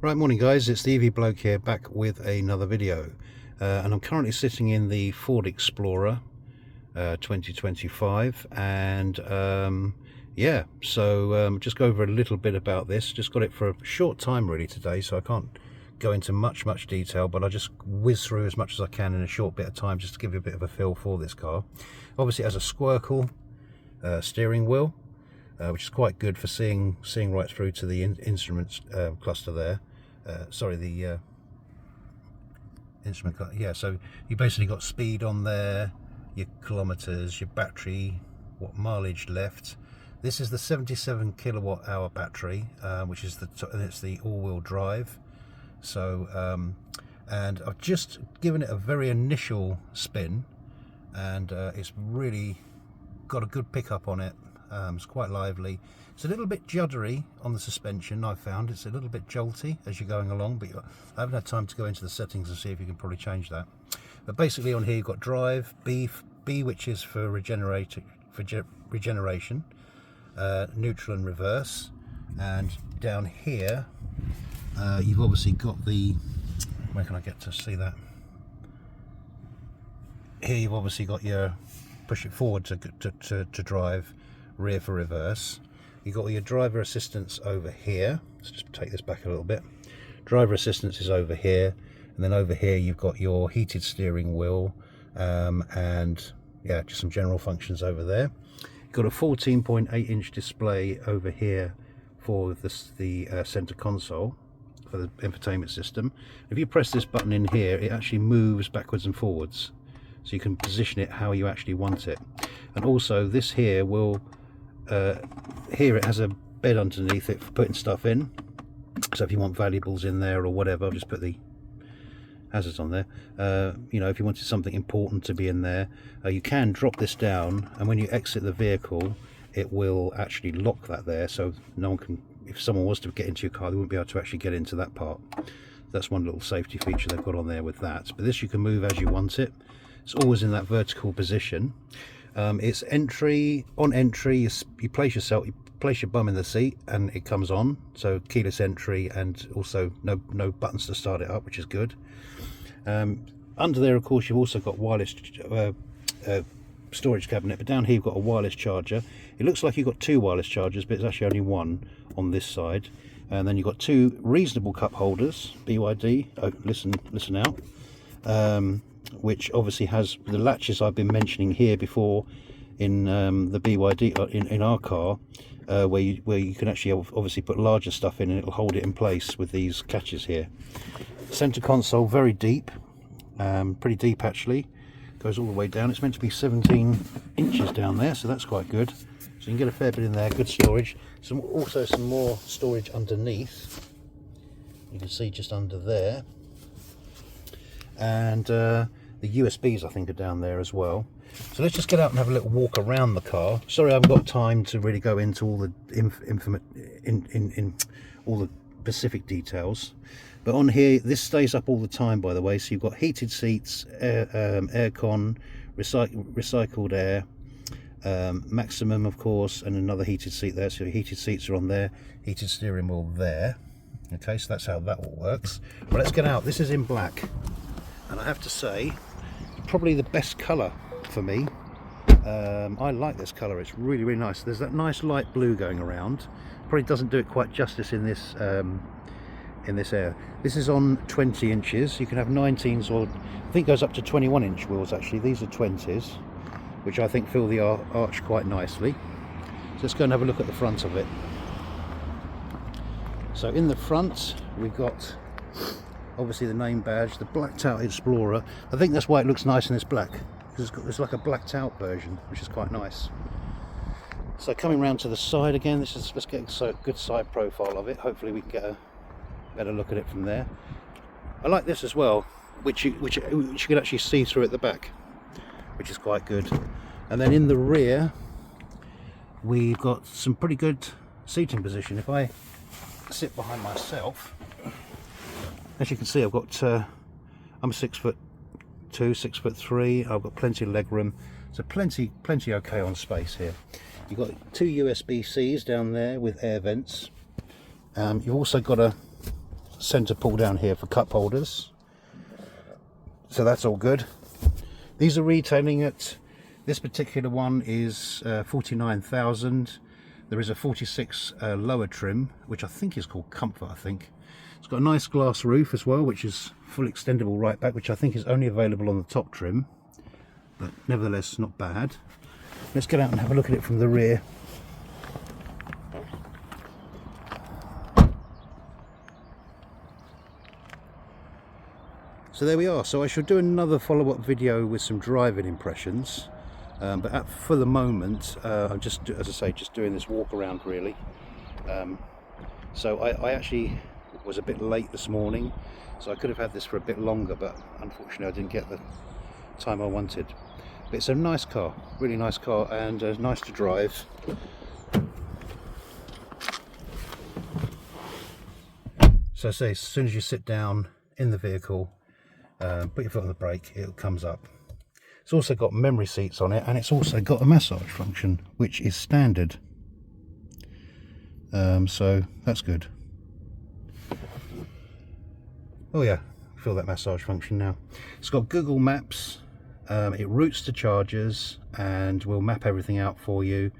Right, morning guys, it's the EV Bloke here, back with another video. And I'm currently sitting in the Ford Explorer 2025, and just go over a little bit about this. Just got it for a short time really today, so I can't go into much detail, but I'll just whiz through as much as I can in a short bit of time, just to give you a bit of a feel for this car. Obviously it has a squircle steering wheel, which is quite good for seeing right through to the instruments cluster there. The instrument cluster. Yeah, so you basically got speed on there, your kilometers, your battery, what mileage left. This is the 77 kilowatt hour battery, which is it's the all-wheel drive. So and I've just given it a very initial spin, and it's really got a good pickup on it. It's quite lively. It's a little bit juddery on the suspension. I've found it's a little bit jolty as you're going along, but I haven't had time to go into the settings and see if you can probably change that. But basically on here you've got drive, B which is for regeneration, neutral and reverse, and down here you've obviously got the, where can I get to see that? Here you've obviously got your push it forward to drive, rear for reverse. You've got your driver assistance over here. Let's just take this back a little bit. Driver assistance is over here, and then over here you've got your heated steering wheel, and yeah, just some general functions over there. You've got a 14.8 inch display over here for the center console for the infotainment system. If you press this button in here, it actually moves backwards and forwards, so you can position it how you actually want it. And also this here will here it has a bed underneath it for putting stuff in, so if you want valuables in there or whatever, I'll just put the hazards on there. You know, if you wanted something important to be in there, you can drop this down, and when you exit the vehicle it will actually lock that there, so no one can, if someone was to get into your car, they wouldn't be able to actually get into that part. That's one little safety feature they've got on there with that. But this you can move as you want it. It's always in that vertical position. It's entry. On entry, you place your bum in the seat and it comes on, so keyless entry, and also no buttons to start it up, which is good. Under there of course you've also got wireless storage cabinet, but down here you've got a wireless charger. It looks like you've got two wireless chargers, but it's actually only one on this side. And then you've got two reasonable cup holders, BYD, oh, listen out, which obviously has the latches I've been mentioning here before in the BYD in our car, where you can actually obviously put larger stuff in and it'll hold it in place with these catches here. Center console, very deep, pretty deep actually, goes all the way down. It's meant to be 17 inches down there, so that's quite good. So you can get a fair bit in there, good storage. Also some more storage underneath, you can see just under there. And the USBs I think are down there as well. So let's just get out and have a little walk around the car. Sorry I haven't got time to really go into all the all the specific details, but on here this stays up all the time, by the way. So you've got heated seats, aircon, recycled air, maximum of course, and another heated seat there. So your heated seats are on there, heated steering wheel there. Okay, so that's how that all works. But let's get out. This is in black, and I have to say probably the best colour for me. I like this colour, it's really nice. There's that nice light blue going around. Probably doesn't do it quite justice in this air. This is on 20 inches. You can have 19s, or I think it goes up to 21 inch wheels actually. These are 20s, which I think fill the arch quite nicely. So let's go and have a look at the front of it. So in the front we've got obviously the name badge, the blacked out Explorer. I think that's why it looks nice in this black, because it's like a blacked out version, which is quite nice. So coming round to the side again, let's get a good side profile of it. Hopefully we can get a better look at it from there. I like this as well, which you can actually see through at the back, which is quite good. And then in the rear we've got some pretty good seating position. If I sit behind myself, as you can see, I've got I'm 6'2", 6'3". I've got plenty of leg room, so plenty okay on space here. You've got two USB-Cs down there with air vents. You've also got a centre pull down here for cup holders, so that's all good. These are retailing at, this particular one is 49,000. There is a 46 lower trim, which I think is called Comfort, I think. It's got a nice glass roof as well, which is full extendable right back, which I think is only available on the top trim, but nevertheless not bad. Let's get out and have a look at it from the rear. So there we are. So I shall do another follow-up video with some driving impressions, but for the moment I'm just, as I say, just doing this walk around really. So I actually was a bit late this morning, so I could have had this for a bit longer, but unfortunately I didn't get the time I wanted. But it's a nice car, really nice car, and nice to drive. So say as soon as you sit down in the vehicle, put your foot on the brake, it comes up. It's also got memory seats on it, and it's also got a massage function, which is standard. So that's good. Oh yeah, feel that massage function now. It's got Google Maps, it routes to chargers and will map everything out for you,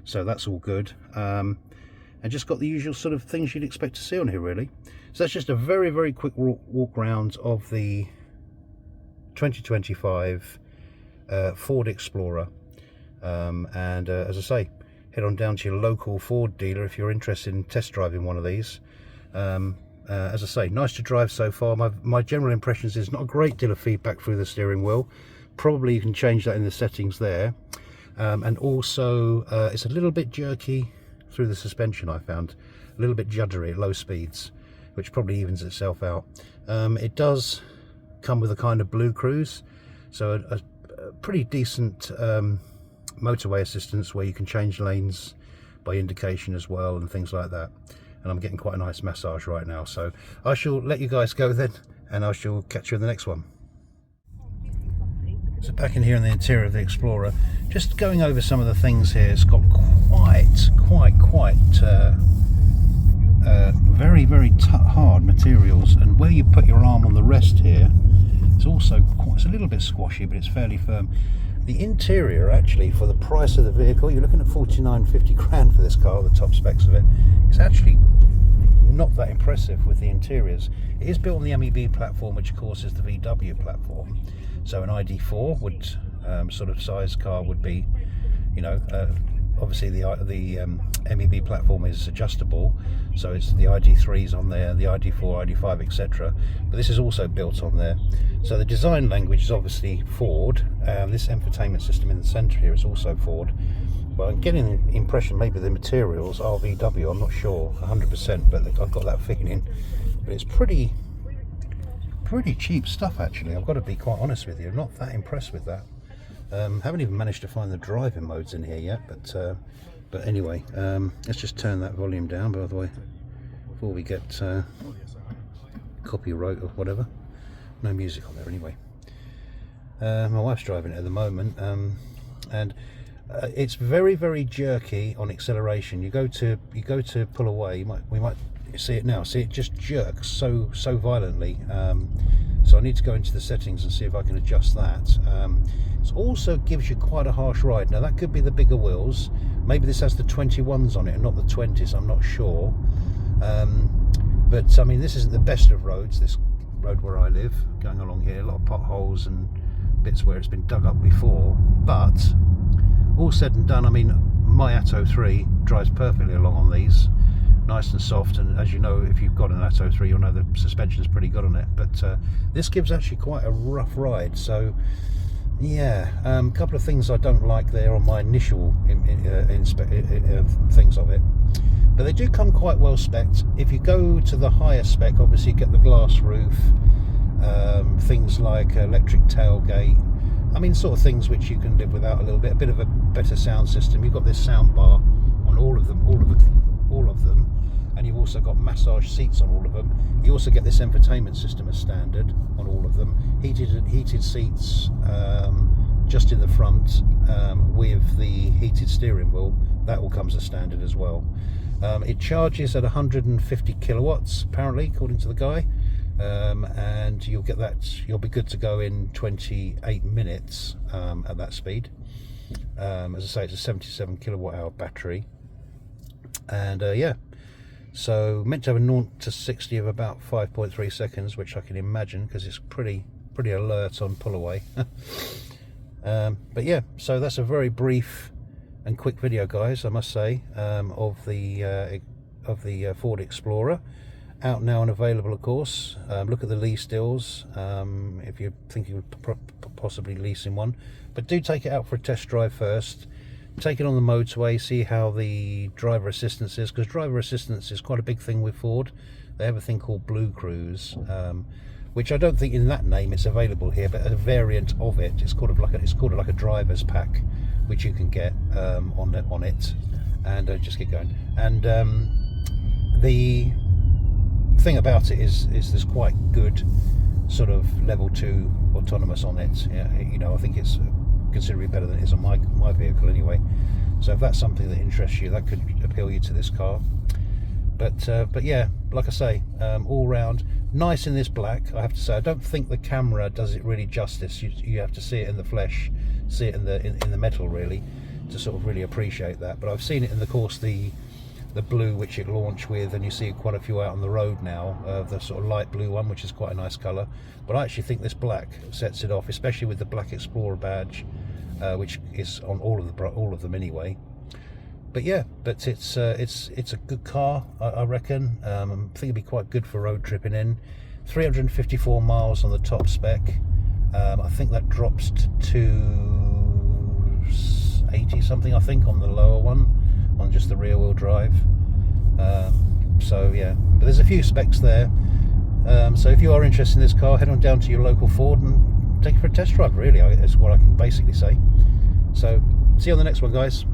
so that's all good. And just got the usual sort of things you'd expect to see on here really. So that's just a very quick walk around of the 2025 Ford Explorer, and as I say, head on down to your local Ford dealer if you're interested in test driving one of these. As I say, nice to drive so far. My general impressions is not a great deal of feedback through the steering wheel. Probably you can change that in the settings there, and also it's a little bit jerky through the suspension. I found a little bit juddery at low speeds, which probably evens itself out. It does come with a kind of Blue Cruise, so a pretty decent motorway assistance where you can change lanes by indication as well and things like that. And I'm getting quite a nice massage right now, so I shall let you guys go then, and I shall catch you in the next one. So back in here in the interior of the Explorer, just going over some of the things here. It's got quite very hard materials, and where you put your arm on the rest here, it's also it's a little bit squashy, but it's fairly firm. The interior, actually, for the price of the vehicle, you're looking at 50 grand for this car, the top specs of it. It's actually not that impressive with the interiors. It is built on the MEB platform, which of course is the VW platform. So an ID4 would sort of size car would be, you know, obviously the MEB platform is adjustable, so it's the ID3s on there, the ID4, ID5, etc. But this is also built on there. So the design language is obviously Ford. This infotainment system in the centre here is also Ford. But I'm getting the impression maybe the materials are VW. I'm not sure 100%, but I've got that feeling. But it's pretty cheap stuff actually. I've got to be quite honest with you. I'm not that impressed with that. Haven't even managed to find the driving modes in here yet, but anyway, let's just turn that volume down, by the way, before we get copyright or whatever. No music on there anyway. My wife's driving it at the moment, and it's very jerky on acceleration. You go to pull away, we might see it now. See, it just jerks so violently. So I need to go into the settings and see if I can adjust that. It also gives you quite a harsh ride. Now that could be the bigger wheels. Maybe this has the 21s on it and not the 20s. I'm not sure. But I mean, this isn't the best of roads. This road where I live, going along here, a lot of potholes and bits where it's been dug up before. But all said and done, I mean, my Atto 3 drives perfectly along on these. Nice and soft, and as you know, if you've got an Atto 3, you'll know the suspension is pretty good on it. But this gives actually quite a rough ride. So yeah, a couple of things I don't like there on my initial things of it, but they do come quite well spec'd. If you go to the higher spec, obviously you get the glass roof, things like electric tailgate. I mean, sort of things which you can live without a little bit. A bit of a better sound system. You've got this sound bar on all of them, and you've also got massage seats on all of them. You also get this infotainment system as standard on all of them. Heated seats just in the front with the heated steering wheel. That all comes as standard as well. It charges at 150 kilowatts apparently, according to the guy, and you'll get that. You'll be good to go in 28 minutes at that speed. As I say, it's a 77 kilowatt hour battery, and yeah, so meant to have a 0 to 60 of about 5.3 seconds, which I can imagine because it's pretty alert on pull away. But yeah, so that's a very brief and quick video, guys, I must say, of the Ford Explorer, out now and available, of course. Look at the lease deals if you're thinking of possibly leasing one, but do take it out for a test drive first. Take it on the motorway, see how the driver assistance is, because driver assistance is quite a big thing with Ford. They have a thing called Blue Cruise, which I don't think in that name it's available here, but a variant of it. It's called like a driver's pack, which you can get on it, and just get going. And the thing about it is there's quite good sort of level 2 autonomous on it. Yeah, you know, I think it's considerably better than it is on my vehicle anyway. So if that's something that interests you, that could appeal you to this car. But yeah, like I say, all round nice in this black. I have to say, I don't think the camera does it really justice. You have to see it in the flesh, see it in the metal really, to sort of really appreciate that. But I've seen it in the course the blue which it launched with, and you see quite a few out on the road now, the sort of light blue one, which is quite a nice colour. But I actually think this black sets it off, especially with the Black Explorer badge, which is on all of them anyway. But yeah, but it's a good car, I reckon. I think it'd be quite good for road tripping in. 354 miles on the top spec. I think that drops to 280 something, I think, on the lower one, on just the rear wheel drive. So yeah, but there's a few specs there. So if you are interested in this car, head on down to your local Ford and take it for a test drive, really. That's what I can basically say. So see you on the next one, guys.